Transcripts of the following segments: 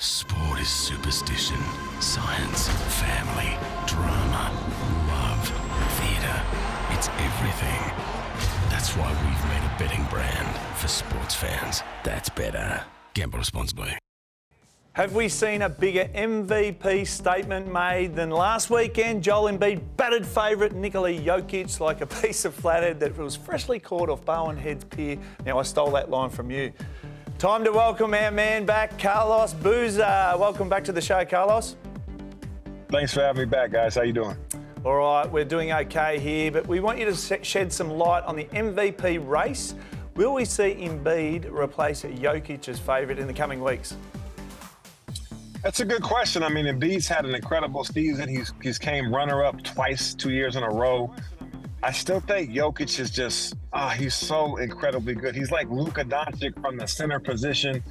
Sport is superstition, science, family, drama, love, theatre. It's everything. That's why we've made a betting brand for sports fans. That's Betr. Gamble responsibly. Have we seen a bigger MVP statement made than last weekend? Joel Embiid battered favourite Nikola Jokic like a piece of flathead that was freshly caught off Bowen Head's pier. Now, I stole that line from you. Time to welcome our man back, Carlos Boozer. Welcome back to the show, Carlos. Thanks for having me back, guys. How you doing? All right, we're doing okay here, but we want you to shed some light on the MVP race. Will we see Embiid replace Jokic as favourite in the coming weeks? That's a good question. I mean, Embiid's had an incredible season. He's came runner-up twice, 2 years in a row. I still think Jokic is just, he's so incredibly good. He's like Luka Doncic from the center position.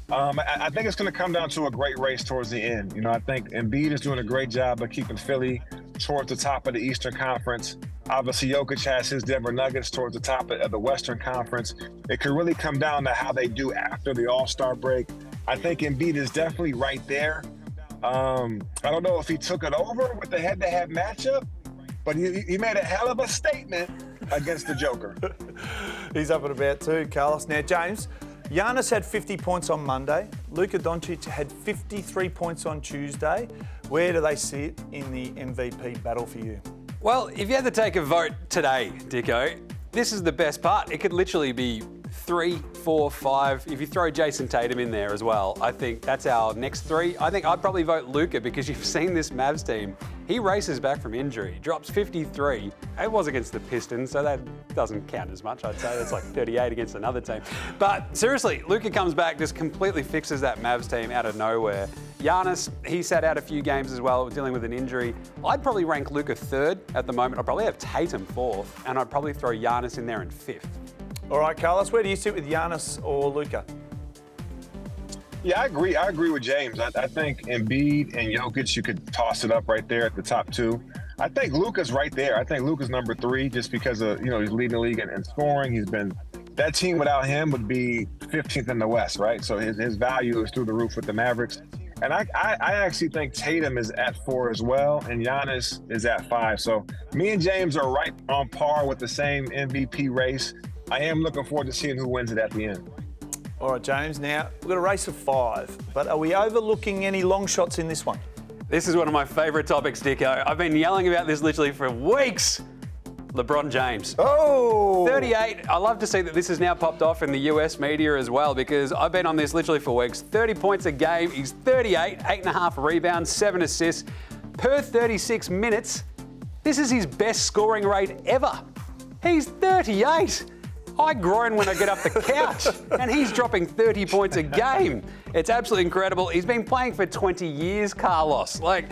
I think it's going to come down to a great race towards the end. You know, I think Embiid is doing a great job of keeping Philly towards the top of the Eastern Conference. Obviously, Jokic has his Denver Nuggets towards the top of the Western Conference. It could really come down to how they do after the All-Star break. I think Embiid is definitely right there. I don't know if he took it over with the head-to-head matchup, but he made a hell of a statement against the Joker. He's up and about too, Carlos. Now, James, Giannis had 50 points on Monday. Luka Doncic had 53 points on Tuesday. Where do they sit in the MVP battle for you? Well, if you had to take a vote today, Dicko, this is the best part. It could literally be 3, 4, 5. If you throw Jayson Tatum in there as well, I think that's our next three. I think I'd probably vote Luka because you've seen this Mavs team. He races back from injury, drops 53. It was against the Pistons, so that doesn't count as much, I'd say. That's like 38 against another team. But seriously, Luka comes back, just completely fixes that Mavs team out of nowhere. Giannis, he sat out a few games as well, dealing with an injury. I'd probably rank Luka third at the moment. I'd probably have Tatum fourth, and I'd probably throw Giannis in there in fifth. All right, Carlos, where do you sit with Giannis or Luka? Yeah, I agree. I agree with James. I think Embiid and Jokic, you could toss it up right there at the top two. I think Luka's right there. I think Luka's number 3 just because of, he's leading the league in scoring. That team without him would be 15th in the West, right? So his value is through the roof with the Mavericks. And I actually think Tatum is at 4 as well, and Giannis is at 5. So me and James are right on par with the same MVP race. I am looking forward to seeing who wins it at the end. All right, James, now we've got a race of 5, but are we overlooking any long shots in this one? This is one of my favourite topics, Dicko. I've been yelling about this literally for weeks. LeBron James. Oh! 38. I love to see that this has now popped off in the US media as well because I've been on this literally for weeks. 30 points a game. He's 38, 8.5 rebounds, 7 assists per 36 minutes. This is his best scoring rate ever. He's 38. I groan when I get up the couch, and he's dropping 30 points a game. It's absolutely incredible. He's been playing for 20 years, Carlos. Like,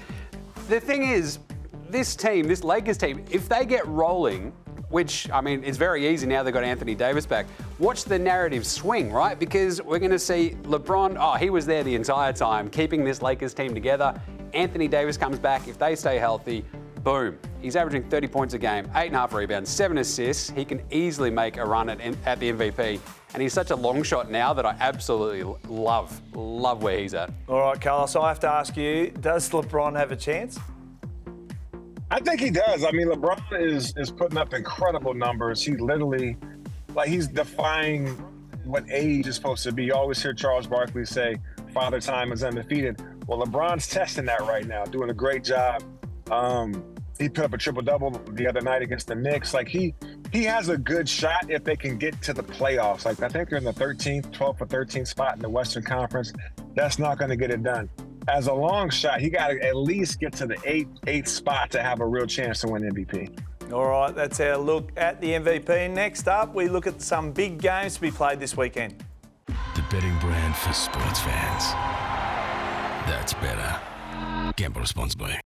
the thing is, this team, this Lakers team, if they get rolling, which, I mean, it's very easy now they've got Anthony Davis back, watch the narrative swing, right? Because we're going to see LeBron, he was there the entire time, keeping this Lakers team together. Anthony Davis comes back. If they stay healthy, boom. He's averaging 30 points a game, 8.5 rebounds, 7 assists. He can easily make a run at the MVP. And he's such a long shot now that I absolutely love where he's at. All right, Carlos, I have to ask you, does LeBron have a chance? I think he does. I mean, LeBron is putting up incredible numbers. He literally, he's defying what age is supposed to be. You always hear Charles Barkley say, Father Time is undefeated. Well, LeBron's testing that right now, doing a great job. He put up a triple-double the other night against the Knicks. He has a good shot if they can get to the playoffs. I think they're in the 12th or 13th spot in the Western Conference. That's not going to get it done. As a long shot, he got to at least get to the 8th spot to have a real chance to win MVP. All right, that's our look at the MVP. Next up, we look at some big games to be played this weekend. The betting brand for sports fans. That's Betr. Gamble responsibly.